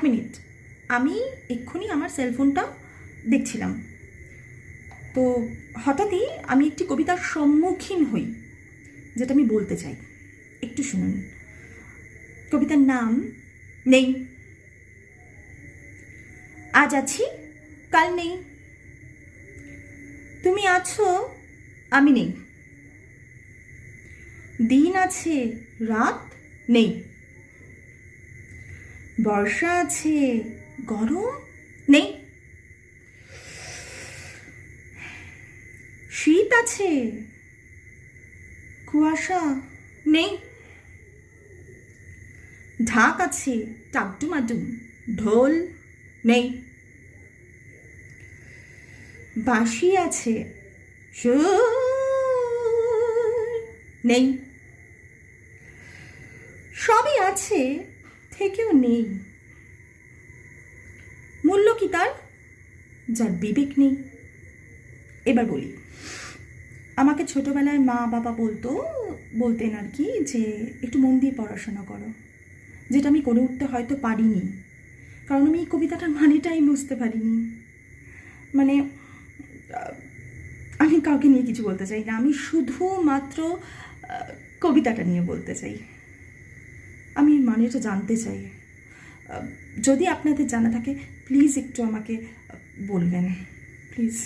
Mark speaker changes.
Speaker 1: Minute, আমি এক্ষুনি আমার সেলফোনটা দেখছিলাম, তো হঠাৎই আমি একটি কবিতার সম্মুখীন হই, যেটা আমি বলতে চাই, একটু শুনুন। কবিতার নাম নেই। আজ আছি, কাল নেই। তুমি আছো, আমি নেই। দিন আছে, রাত নেই। বর্ষা আছে, গরম নেই। শীত আছে, কুয়াশা নেই। ঢাক আছে, টাকডুমাডুম, ঢোল নেই। বাঁশি আছে, সুর নেই। সবই আছে, থেকেও নেই। মূল্য কি তার, যার বিবেক নেই? এবার বলি, আমাকে ছোটবেলায় মা বাবা বলতেন আর কি, যে একটু মন দিয়ে পড়াশোনা করো, যেটা আমি করে উঠতে হয়তো পারিনি, কারণ আমি এই কবিতাটার মানেটাই বুঝতে পারিনি। মানে আমি কাউকে নিয়ে কিছু বলতে চাই না, আমি শুধুমাত্র কবিতাটা নিয়ে বলতে চাই। আমি এর মানেটা জানতে চাই। যদি আপনাদের জানা থাকে প্লিজ একটু আমাকে বলবেন, প্লিজ।